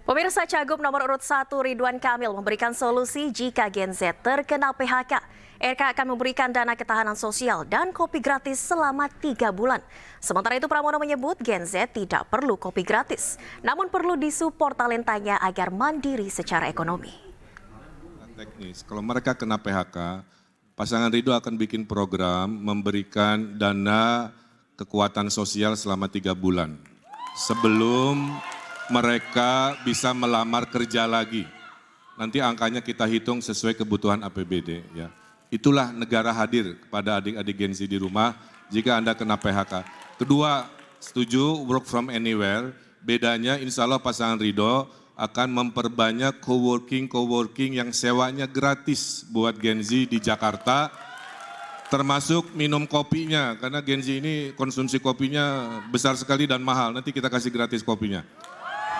Pemirsa, Cagup nomor urut 1 Ridwan Kamil memberikan solusi jika Gen Z terkena PHK. RK akan memberikan dana ketahanan sosial dan kopi gratis selama 3 bulan. Sementara itu Pramono menyebut Gen Z tidak perlu kopi gratis, namun perlu disupport talentanya agar mandiri secara ekonomi. Teknis, kalau mereka kena PHK, pasangan Ridho akan bikin program memberikan dana kekuatan sosial selama 3 bulan. Sebelum mereka bisa melamar kerja lagi. Nanti angkanya kita hitung sesuai kebutuhan APBD. Ya. Itulah negara hadir kepada adik-adik Gen Z di rumah jika Anda kena PHK. Kedua, setuju work from anywhere. Bedanya insya Allah pasangan Ridho akan memperbanyak coworking yang sewanya gratis buat Gen Z di Jakarta. Termasuk minum kopinya, karena Gen Z ini konsumsi kopinya besar sekali dan mahal. Nanti kita kasih gratis kopinya.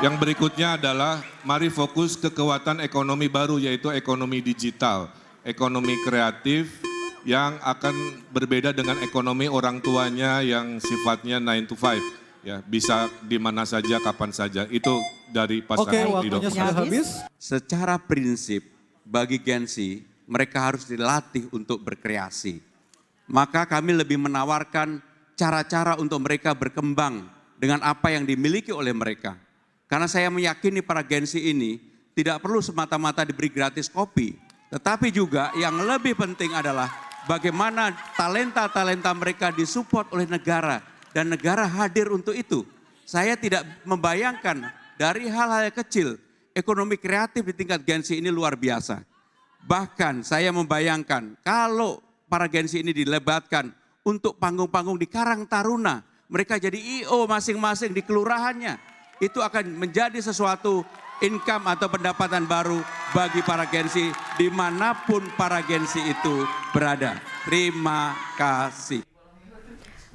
Yang berikutnya adalah mari fokus ke kekuatan ekonomi baru, yaitu ekonomi digital, ekonomi kreatif yang akan berbeda dengan ekonomi orang tuanya yang sifatnya 9 to 5. Ya, bisa di mana saja, kapan saja. Itu dari pasangan Ridho. Waktunya sudah habis. Secara prinsip bagi Gen Z, mereka harus dilatih untuk berkreasi. Maka kami lebih menawarkan cara-cara untuk mereka berkembang dengan apa yang dimiliki oleh mereka. Karena saya meyakini para Gen Z ini tidak perlu semata-mata diberi gratis kopi. Tetapi juga yang lebih penting adalah bagaimana talenta-talenta mereka disupport oleh negara. Dan negara hadir untuk itu. Saya tidak membayangkan dari hal-hal kecil, ekonomi kreatif di tingkat Gen Z ini luar biasa. Bahkan saya membayangkan kalau para Gen Z ini dilebatkan untuk panggung-panggung di Karang Taruna. Mereka jadi I.O. masing-masing di kelurahannya. Itu akan menjadi sesuatu income atau pendapatan baru bagi para Gen Z dimanapun para Gen Z itu berada. Terima kasih.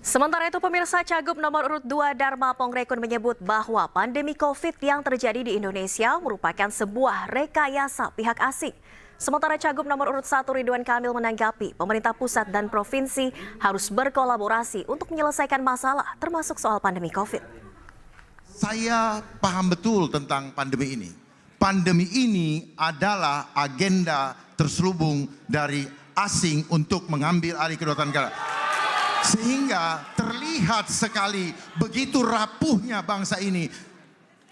Sementara itu pemirsa, Cagup nomor urut 2 Dharma Pongrekun menyebut bahwa pandemi COVID yang terjadi di Indonesia merupakan sebuah rekayasa pihak asing. Sementara Cagup nomor urut 1 Ridwan Kamil menanggapi pemerintah pusat dan provinsi harus berkolaborasi untuk menyelesaikan masalah termasuk soal pandemi COVID. Saya paham betul tentang pandemi ini. Pandemi ini adalah agenda terselubung dari asing untuk mengambil alih kedaulatan negara. Sehingga terlihat sekali begitu rapuhnya bangsa ini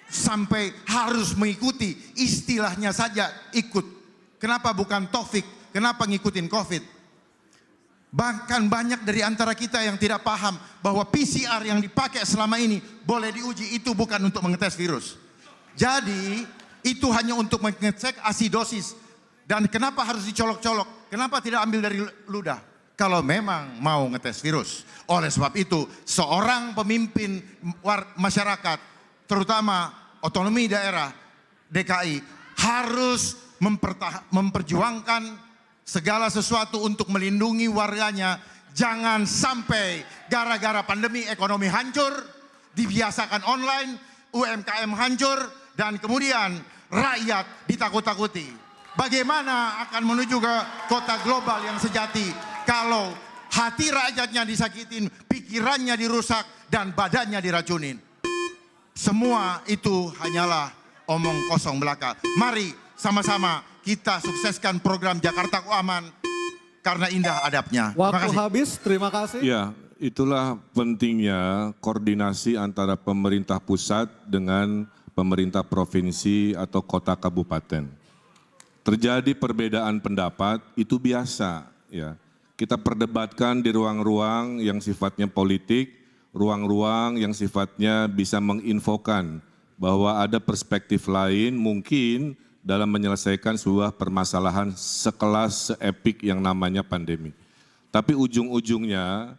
sampai harus mengikuti istilahnya saja ikut. Kenapa bukan Taufik? Kenapa ngikutin COVID? Bahkan banyak dari antara kita yang tidak paham bahwa PCR yang dipakai selama ini boleh diuji itu bukan untuk mengetes virus. Jadi itu hanya untuk mengecek asidosis. Dan kenapa harus dicolok-colok? Kenapa tidak ambil dari ludah? Kalau memang mau ngetes virus. Oleh sebab itu seorang pemimpin masyarakat terutama otonomi daerah DKI harus memperjuangkan segala sesuatu untuk melindungi warganya. Jangan sampai gara-gara pandemi ekonomi hancur, dibiasakan online, UMKM hancur, dan kemudian rakyat ditakut-takuti. Bagaimana akan menuju ke kota global yang sejati kalau hati rakyatnya disakitin, pikirannya dirusak, dan badannya diracunin. Semua itu hanyalah omong kosong belaka. Mari sama-sama kita sukseskan program Jakartaku Aman karena indah adabnya. Waktu habis, terima kasih. Ya, itulah pentingnya koordinasi antara pemerintah pusat dengan pemerintah provinsi atau kota kabupaten. Terjadi perbedaan pendapat itu biasa, ya. Kita perdebatkan di ruang-ruang yang sifatnya politik, ruang-ruang yang sifatnya bisa menginfokan bahwa ada perspektif lain mungkin dalam menyelesaikan sebuah permasalahan sekelas seepik yang namanya pandemi. Tapi ujung-ujungnya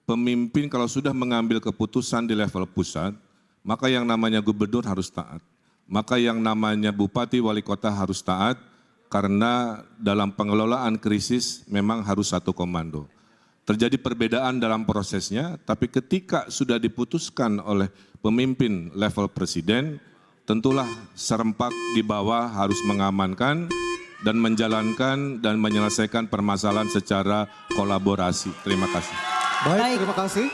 pemimpin kalau sudah mengambil keputusan di level pusat, maka yang namanya gubernur harus taat. Maka yang namanya bupati wali kota harus taat karena dalam pengelolaan krisis memang harus satu komando. Terjadi perbedaan dalam prosesnya, tapi ketika sudah diputuskan oleh pemimpin level presiden, tentulah serempak di bawah harus mengamankan dan menjalankan dan menyelesaikan permasalahan secara kolaborasi. Terima kasih. Baik, terima kasih.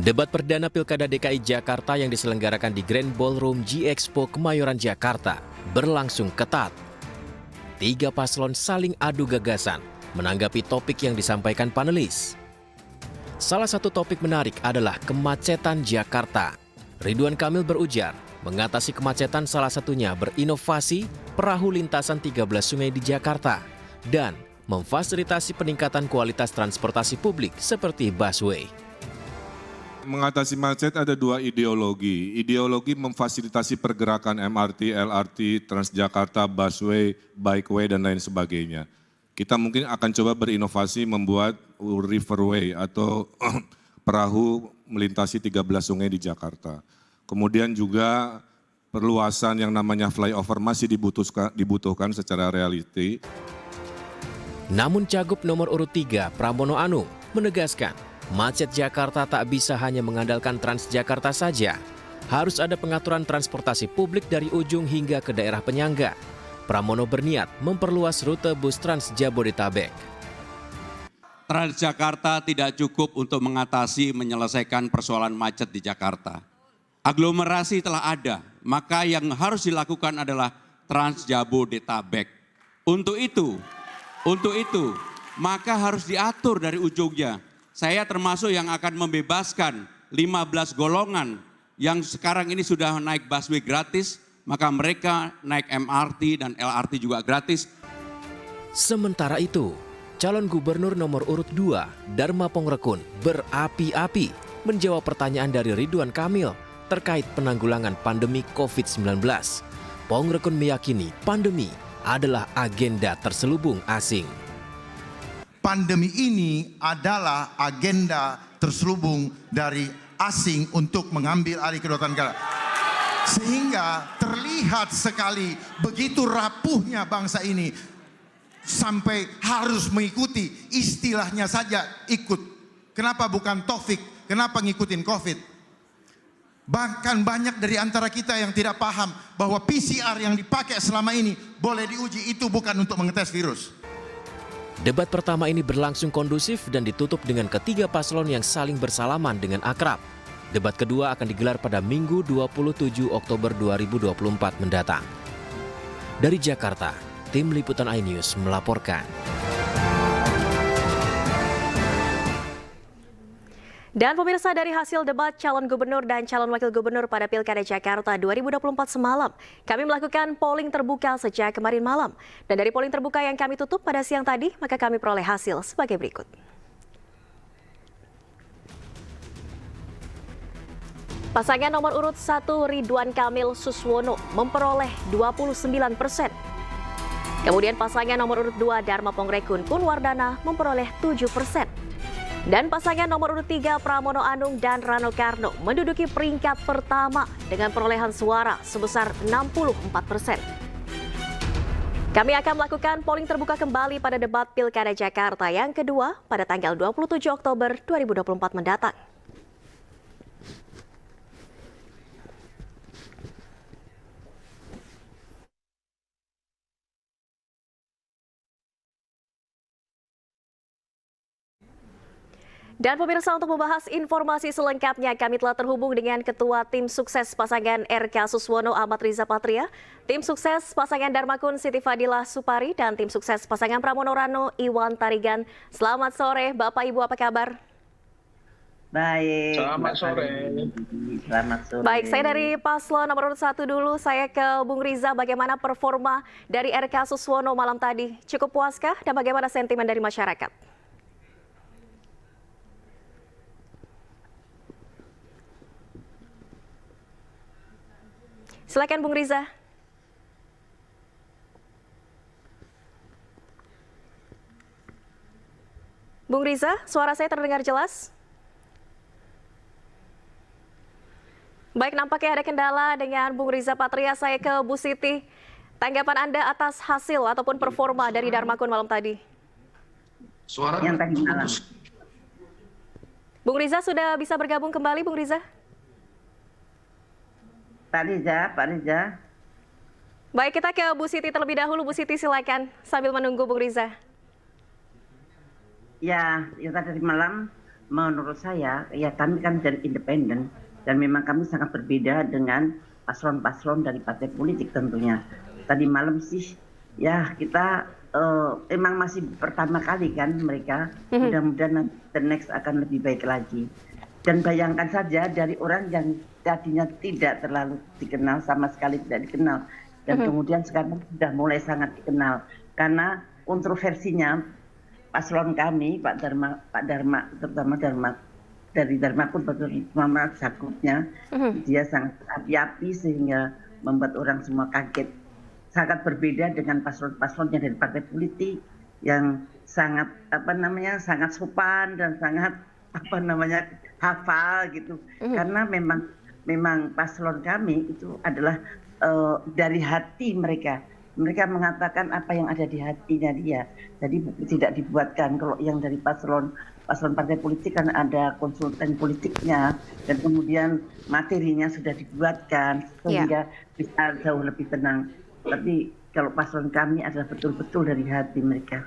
Debat perdana Pilkada DKI Jakarta yang diselenggarakan di Grand Ballroom G-Expo Kemayoran, Jakarta berlangsung ketat. 3 paslon saling adu gagasan menanggapi topik yang disampaikan panelis. Salah satu topik menarik adalah kemacetan Jakarta. Ridwan Kamil berujar, mengatasi kemacetan salah satunya berinovasi perahu lintasan 13 sungai di Jakarta dan memfasilitasi peningkatan kualitas transportasi publik seperti busway. Mengatasi macet ada 2 ideologi. Ideologi memfasilitasi pergerakan MRT, LRT, Transjakarta, busway, bikeway, dan lain sebagainya. Kita mungkin akan coba berinovasi membuat riverway atau perahu melintasi 13 sungai di Jakarta. Kemudian juga perluasan yang namanya flyover masih dibutuhkan secara reality. Namun Cagup nomor urut 3 Pramono Anung menegaskan, macet Jakarta tak bisa hanya mengandalkan Transjakarta saja. Harus ada pengaturan transportasi publik dari ujung hingga ke daerah penyangga. Pramono berniat memperluas rute bus Trans Jabodetabek. Transjakarta tidak cukup untuk menyelesaikan persoalan macet di Jakarta. Aglomerasi telah ada, maka yang harus dilakukan adalah Trans Jabodetabek. Untuk itu, maka harus diatur dari ujungnya. Saya termasuk yang akan membebaskan 15 golongan yang sekarang ini sudah naik busway gratis, maka mereka naik MRT dan LRT juga gratis. Sementara itu, calon gubernur nomor urut 2 Dharma Pongrekun berapi-api menjawab pertanyaan dari Ridwan Kamil terkait penanggulangan pandemi COVID-19. Pongrekun meyakini pandemi adalah agenda terselubung asing. Pandemi ini adalah agenda terselubung dari asing untuk mengambil alih kedaulatan negara. Sehingga terlihat sekali begitu rapuhnya bangsa ini sampai harus mengikuti istilahnya saja ikut. Kenapa bukan Taufik? Kenapa ngikutin COVID? Bahkan banyak dari antara kita yang tidak paham bahwa PCR yang dipakai selama ini boleh diuji, itu bukan untuk mengetes virus. Debat pertama ini berlangsung kondusif dan ditutup dengan ketiga paslon yang saling bersalaman dengan akrab. Debat kedua akan digelar pada Minggu 27 Oktober 2024 mendatang. Dari Jakarta, tim liputan iNews melaporkan. Dan pemirsa, dari hasil debat calon gubernur dan calon wakil gubernur pada Pilkada Jakarta 2024 semalam, kami melakukan polling terbuka sejak kemarin malam. Dan dari polling terbuka yang kami tutup pada siang tadi, maka kami peroleh hasil sebagai berikut. Pasangan nomor urut 1 Ridwan Kamil Suswono memperoleh 29%. Kemudian pasangan nomor urut 2 Dharma Pongrekun Kunwardana memperoleh 7%. Dan pasangan nomor urut 3 Pramono Anung dan Rano Karno menduduki peringkat pertama dengan perolehan suara sebesar 64%. Kami akan melakukan polling terbuka kembali pada debat Pilkada Jakarta yang kedua pada tanggal 27 Oktober 2024 mendatang. Dan pemirsa, untuk membahas informasi selengkapnya, kami telah terhubung dengan Ketua Tim Sukses Pasangan RK Suswono Ahmad Riza Patria, Tim Sukses Pasangan Darmakun Siti Fadila Supari, dan Tim Sukses Pasangan Pramono Rano Iwan Tarigan. Selamat sore, Bapak Ibu, apa kabar? Baik. Selamat sore. Selamat sore. Baik, saya dari paslon nomor urut 1 dulu. Saya ke Bung Riza, bagaimana performa dari RK Suswono malam tadi? Cukup puaskah dan bagaimana sentimen dari masyarakat? Silakan Bung Riza. Bung Riza, suara saya terdengar jelas? Baik, nampaknya ada kendala dengan Bung Riza Patria. Saya ke Bu Siti. Tanggapan Anda atas hasil ataupun performa dari Darmakun malam tadi? Suara Yang tadi malam. Bung Riza sudah bisa bergabung kembali, Bung Riza? Pak Riza. Baik, kita ke Bu Siti terlebih dahulu. Bu Siti, silakan sambil menunggu Bung Riza. Ya, yang tadi malam menurut saya ya kami kan dari independen dan memang kami sangat berbeda dengan paslon-paslon dari partai politik tentunya. Tadi malam sih ya kita emang masih pertama kali kan mereka, mudah-mudahan the next akan lebih baik lagi. Dan bayangkan saja dari orang yang tadinya tidak terlalu dikenal, sama sekali tidak dikenal, dan kemudian sekarang sudah mulai sangat dikenal karena kontroversinya paslon kami Pak Dharma terutama dari Dharmakut Muhammad Zakutnya, dia sangat api-api sehingga membuat orang semua kaget. Sangat berbeda dengan paslon-paslonnya dari partai politik yang sangat sangat sopan dan sangat hafal gitu. Karena memang paslon kami itu adalah dari hati mereka. Mereka mengatakan apa yang ada di hatinya dia. Jadi tidak dibuatkan. Kalau yang dari paslon partai politik kan ada konsultan politiknya dan kemudian materinya sudah dibuatkan sehingga bisa jauh lebih tenang. Tapi kalau paslon kami adalah betul-betul dari hati mereka.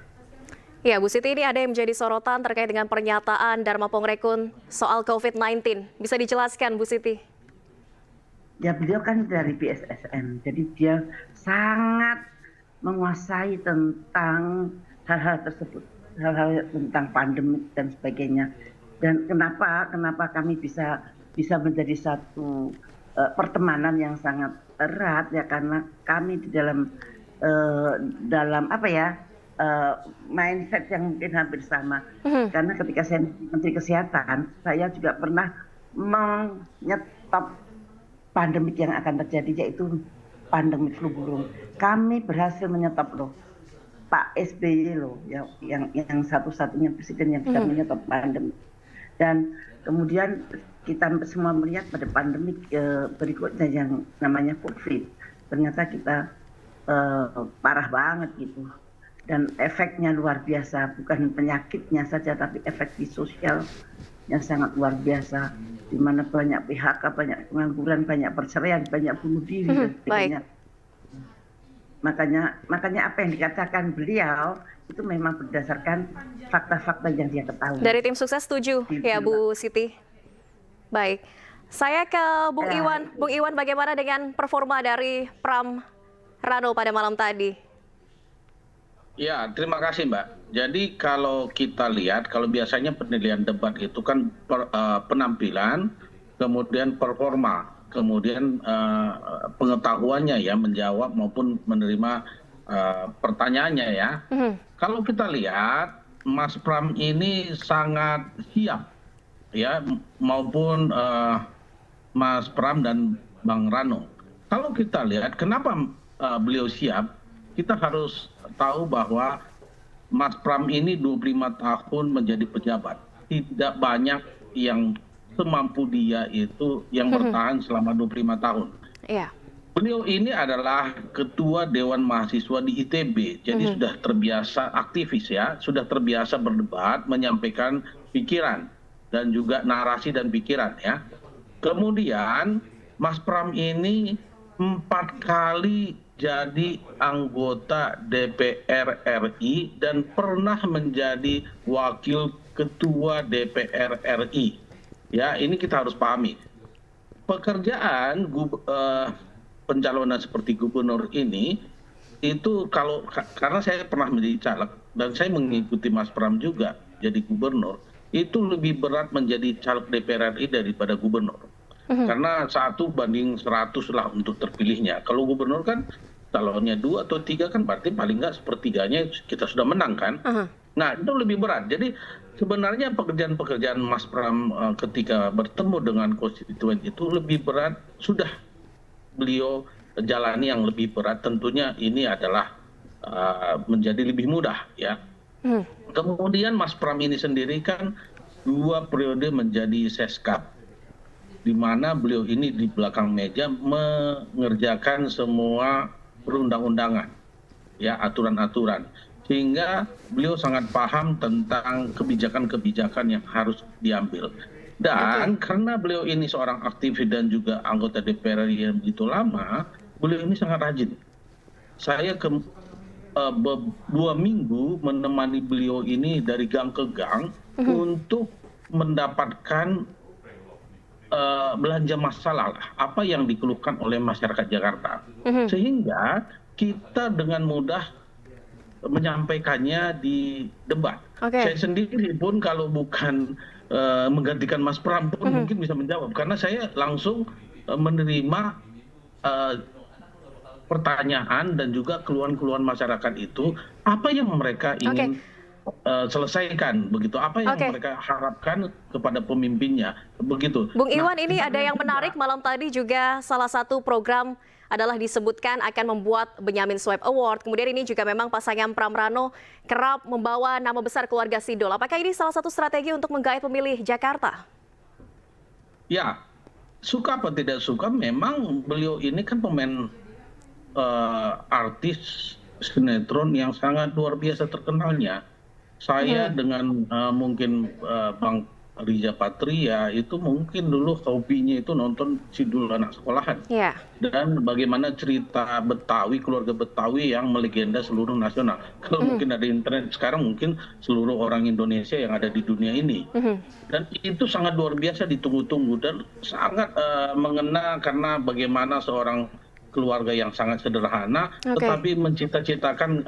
Ya, Bu Siti, ini ada yang menjadi sorotan terkait dengan pernyataan Dharma Pongrekun soal COVID-19. Bisa dijelaskan, Bu Siti? Ya, beliau kan dari BSSM, jadi dia sangat menguasai tentang hal-hal tersebut, hal-hal tentang pandemi dan sebagainya. Dan kenapa kami bisa menjadi satu pertemanan yang sangat erat ya, karena kami di dalam mindset yang mungkin hampir sama. Karena ketika saya Menteri Kesehatan, saya juga pernah menyetop pandemik yang akan terjadi, yaitu pandemi flu burung. Kami berhasil menyetop loh, Pak SBY loh, yang satu-satunya presiden yang bisa menyetop pandemi. Dan kemudian kita semua melihat pada pandemik berikutnya yang namanya COVID, ternyata kita parah banget gitu. Dan efeknya luar biasa, bukan penyakitnya saja, tapi efek di sosial yang sangat luar biasa, di mana banyak PHK, banyak pengangguran, banyak perceraian, banyak bunuh diri dan sebagainya. Makanya apa yang dikatakan beliau itu memang berdasarkan fakta-fakta yang dia ketahui. Dari tim sukses setuju ya, Bu Siti. Baik, saya ke Bung Iwan. Bung Iwan, bagaimana dengan performa dari Pram Rano pada malam tadi? Ya, terima kasih Mbak. Jadi kalau kita lihat, kalau biasanya penilaian debat itu kan penampilan, kemudian performa, kemudian pengetahuannya ya, menjawab maupun menerima pertanyaannya ya. Kalau kita lihat, Mas Pram ini sangat siap ya, maupun Mas Pram dan Bang Rano. Kalau kita lihat, kenapa beliau siap? Kita harus tahu bahwa Mas Pram ini 25 tahun menjadi pejabat. Tidak banyak yang semampu dia itu yang bertahan selama 25 tahun. Iya. Beliau ini adalah ketua Dewan Mahasiswa di ITB. Jadi sudah terbiasa aktivis ya, sudah terbiasa berdebat, menyampaikan pikiran dan juga narasi dan pikiran ya. Kemudian Mas Pram ini 4 kali jadi anggota DPR RI dan pernah menjadi wakil ketua DPR RI. Ya, ini kita harus pahami. Pekerjaan pencalonan seperti gubernur ini itu karena saya pernah menjadi caleg dan saya mengikuti Mas Pram juga jadi gubernur, itu lebih berat menjadi caleg DPR RI daripada gubernur. Karena 1 banding 100 lah untuk terpilihnya. Kalau gubernur kan calonnya 2 atau 3 kan berarti paling nggak sepertiganya kita sudah menang kan. Nah itu lebih berat. Jadi sebenarnya pekerjaan-pekerjaan Mas Pram ketika bertemu dengan konstituen itu lebih berat. Sudah beliau jalani yang lebih berat. Tentunya ini adalah menjadi lebih mudah ya. Kemudian Mas Pram ini sendiri kan 2 periode menjadi Seskap, di mana beliau ini di belakang meja mengerjakan semua perundang-undangan, ya aturan-aturan, sehingga beliau sangat paham tentang kebijakan-kebijakan yang harus diambil. Dan karena beliau ini seorang aktivis dan juga anggota DPR yang begitu lama, beliau ini sangat rajin. Saya 2 minggu menemani beliau ini dari gang ke gang untuk mendapatkan belanja masalah lah, apa yang dikeluhkan oleh masyarakat Jakarta, sehingga kita dengan mudah menyampaikannya di debat. Saya sendiri pun kalau bukan menggantikan Mas Pram pun mungkin bisa menjawab, karena saya langsung menerima pertanyaan dan juga keluhan-keluhan masyarakat itu, apa yang mereka ingin selesaikan, begitu, apa yang mereka harapkan kepada pemimpinnya, begitu. Bung Iwan, ini ada yang menarik malam tadi juga, salah satu program adalah disebutkan akan membuat Benyamin Sueb Award. Kemudian ini juga memang pasangan Pram Rano kerap membawa nama besar keluarga Sidol. Apakah ini salah satu strategi untuk menggait pemilih Jakarta? Ya, suka apa tidak suka, memang beliau ini kan pemain artis sinetron yang sangat luar biasa terkenalnya. Saya dengan mungkin Bang Riza Patria itu mungkin dulu hobinya itu nonton Sidul Anak Sekolahan. Dan bagaimana cerita Betawi, keluarga Betawi yang melegenda seluruh nasional. Kalau mungkin ada internet sekarang, mungkin seluruh orang Indonesia yang ada di dunia ini. Dan itu sangat luar biasa ditunggu-tunggu dan sangat mengena, karena bagaimana seorang keluarga yang sangat sederhana, tetapi mencita-citakan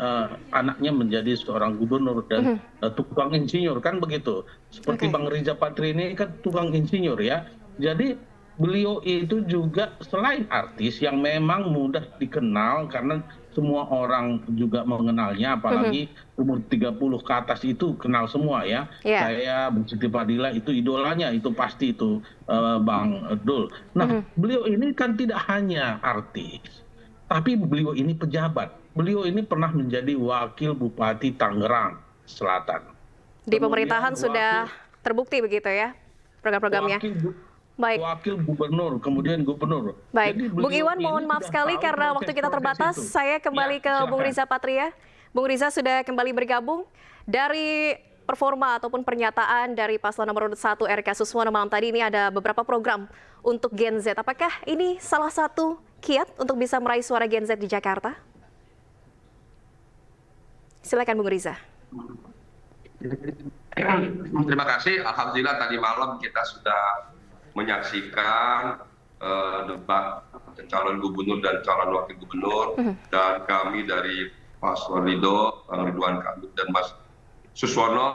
anaknya menjadi seorang gubernur dan tukang insinyur, kan begitu. Seperti Bang Riza Patria ini kan tukang insinyur ya. Jadi beliau itu juga selain artis yang memang mudah dikenal, karena semua orang juga mengenalnya, apalagi umur 30 ke atas itu kenal semua ya. Saya, Bung Siti Fadila itu idolanya, itu pasti itu Bang Dul. Nah, beliau ini kan tidak hanya artis, tapi beliau ini pejabat. Beliau ini pernah menjadi wakil Bupati Tangerang Selatan. Di pemerintahan sudah terbukti begitu ya program-programnya. Wakil gubernur, kemudian gubernur. Baik, Bung Iwan, mohon maaf sekali karena waktu kita terbatas. Saya kembali ke Bung Riza Patria. Bung Riza sudah kembali bergabung. Dari performa ataupun pernyataan dari paslon nomor 1 RK Suswono malam tadi, ini ada beberapa program untuk Gen Z. Apakah ini salah satu kiat untuk bisa meraih suara Gen Z di Jakarta? Silakan Bung Riza. Terima kasih. Alhamdulillah tadi malam kita sudah menyaksikan debat calon gubernur dan calon wakil gubernur, dan kami dari Paslon Ridho, Bang Ridwan Kamil dan Mas Suswono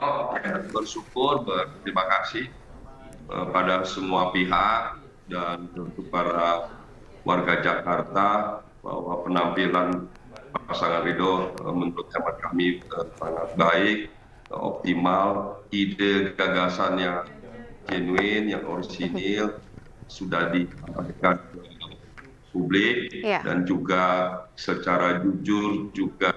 bersyukur, berterima kasih pada semua pihak dan untuk para warga Jakarta bahwa penampilan pasangan Ridho menurut hemat kami sangat baik, optimal, ide gagasannya genuine, yang orisinil, sudah disampaikan ke publik, dan juga secara jujur juga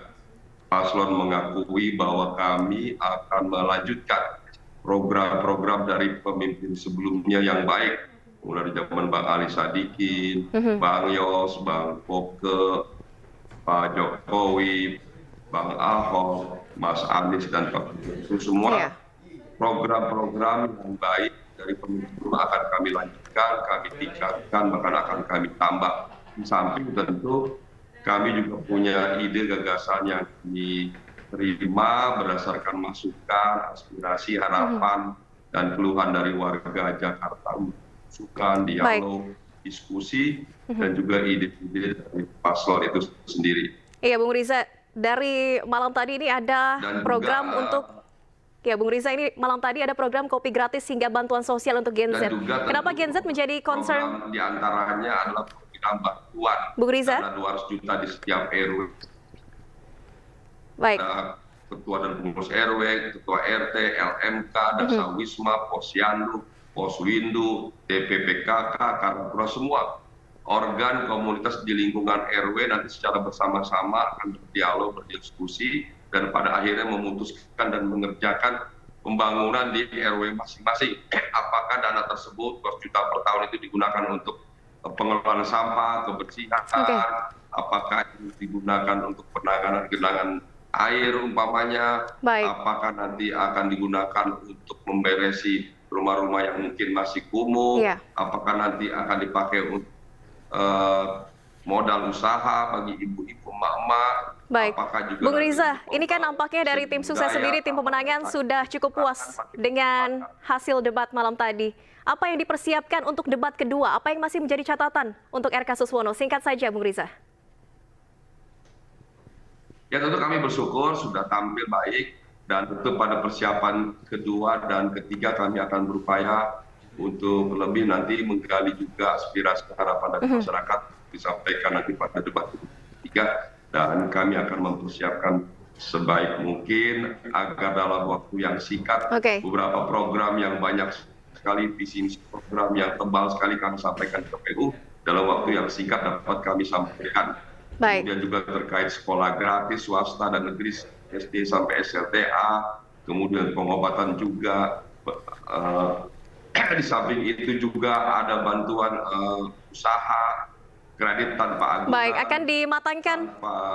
paslon mengakui bahwa kami akan melanjutkan program-program dari pemimpin sebelumnya yang baik, mulai dari zaman Bang Ali Sadikin, Bang Yos, Bang Poke, Pak Jokowi, Bang Ahok, Mas Anies, dan Pak itu semua program-program yang baik dari pemimpin akan kami lanjutkan, kami tingkatkan, bahkan akan kami tambah. Di samping tentu kami juga punya ide gagasan yang diterima berdasarkan masukan, aspirasi, harapan, dan keluhan dari warga Jakarta. Masukan, dialog, diskusi, dan juga ide-ide dari paslon itu sendiri. Iya, Bung Riza, dari malam tadi ini ada program untuk Bung Riza, ini malam tadi ada program kopi gratis hingga bantuan sosial untuk Gen Z. Kenapa Gen Z menjadi concern? Di antaranya adalah program bantuan. Bung Riza? Dana 200 juta di setiap RW. Baik. Ketua dan pengurus RW, Ketua RT, LMK, Dasa Wisma, Posyandu, Poswindu, DPPKK, Karapura, semua organ komunitas di lingkungan RW nanti secara bersama-sama akan berdialog, berdiskusi, dan pada akhirnya memutuskan dan mengerjakan pembangunan di RW masing-masing. Apakah dana tersebut 2 juta per tahun itu digunakan untuk pengelolaan sampah, kebersihan, apakah itu digunakan untuk penanganan genangan air umpamanya, apakah nanti akan digunakan untuk memberesi rumah-rumah yang mungkin masih kumuh, apakah nanti akan dipakai untuk modal usaha bagi ibu-ibu, emak-emak, Baik, apakah juga Bung nanti Riza, di ini kan nampaknya dari tim sukses sendiri, tim pemenangan sudah cukup puas dengan hasil debat malam tadi. Apa yang dipersiapkan untuk debat kedua? Apa yang masih menjadi catatan untuk RK Suswono? Singkat saja, Bung Riza. Ya tentu kami bersyukur sudah tampil baik dan tentu pada persiapan kedua dan ketiga kami akan berupaya untuk lebih nanti menggali juga aspirasi harapan dari masyarakat disampaikan nanti pada debat ketiga, dan kami akan mempersiapkan sebaik mungkin agar dalam waktu yang singkat beberapa program yang banyak sekali visi misi program yang tebal sekali kami sampaikan ke KPU dalam waktu yang singkat dapat kami sampaikan. Baik. Kemudian juga terkait sekolah gratis swasta dan negeri SD sampai SLTA, kemudian pengobatan juga. Di samping itu juga ada bantuan usaha, kredit tanpa agunan. Baik, akan dimatangkan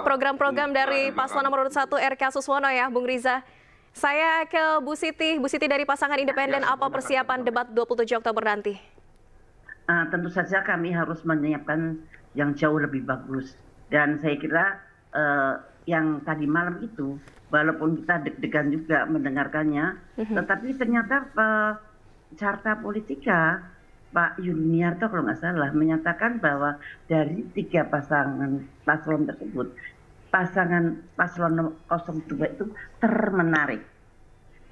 program-program dari paslon nomor 1 RK Suswono ya, Bung Riza. Saya ke Bu Siti dari pasangan independen, apa persiapan debat 27 Oktober nanti? Tentu saja kami harus menyiapkan yang jauh lebih bagus. Dan saya kira yang tadi malam itu, walaupun kita deg-degan juga mendengarkannya, tetapi ternyata Carta Politika Pak Yuniarto kalau nggak salah menyatakan bahwa dari 3 pasangan paslon tersebut, pasangan paslon 02 itu termenarik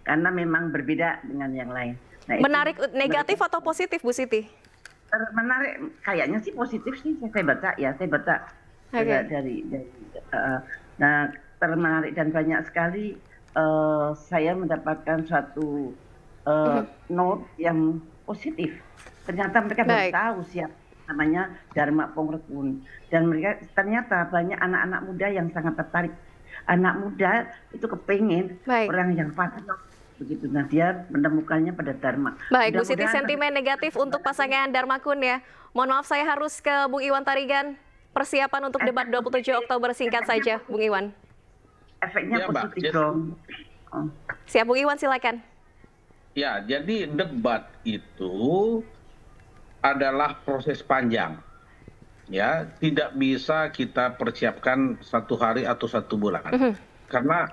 karena memang berbeda dengan yang lain. Nah, menarik negatif atau positif, Bu Siti? Termenarik kayaknya sih positif sih, saya baca dari nah termenarik dan banyak sekali saya mendapatkan suatu note yang positif. Ternyata mereka baru tahu siapa namanya Dharma Pongrekun, dan mereka ternyata banyak anak-anak muda yang sangat tertarik. Anak muda itu kepengen orang yang patriot begitu. Nah, dia menemukannya pada Dharma. Baik, Bu Siti, sentimen negatif untuk pasangan Dharma Kun ya. Mohon maaf, saya harus ke Bung Iwan Tarigan. Persiapan untuk debat 27 Oktober, singkat saja, Bung Iwan. Efeknya positif dong. Siap, Bung Iwan, silakan. Ya, jadi debat itu adalah proses panjang. Ya, tidak bisa kita persiapkan 1 hari atau 1 bulan. Karena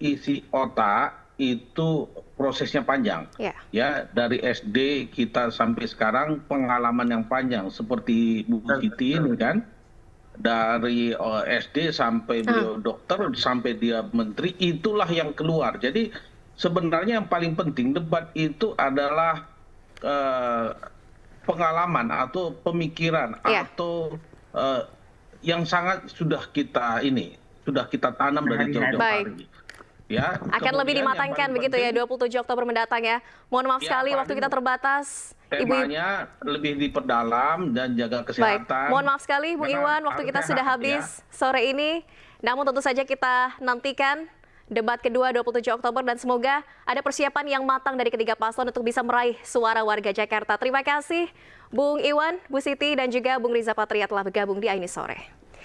isi otak itu prosesnya panjang. Ya, dari SD kita sampai sekarang pengalaman yang panjang seperti Bu Siti ini kan. Dari SD sampai beliau dokter sampai dia menteri, itulah yang keluar. Jadi sebenarnya yang paling penting debat itu adalah pengalaman atau pemikiran atau yang sangat sudah kita tanam dari jauh-jauh hari. Ya, akan lebih dimatangkan begitu ya 27 Oktober mendatang ya. Mohon maaf sekali waktu kita terbatas. Temanya lebih diperdalam dan jaga kesehatan. Baik, mohon maaf sekali Bung Iwan, waktu kita sudah habis sore ini. Namun tentu saja kita nantikan debat kedua 27 Oktober dan semoga ada persiapan yang matang dari ketiga paslon untuk bisa meraih suara warga Jakarta. Terima kasih Bung Iwan, Bu Siti, dan juga Bung Riza Patria telah bergabung di Ainis Sore.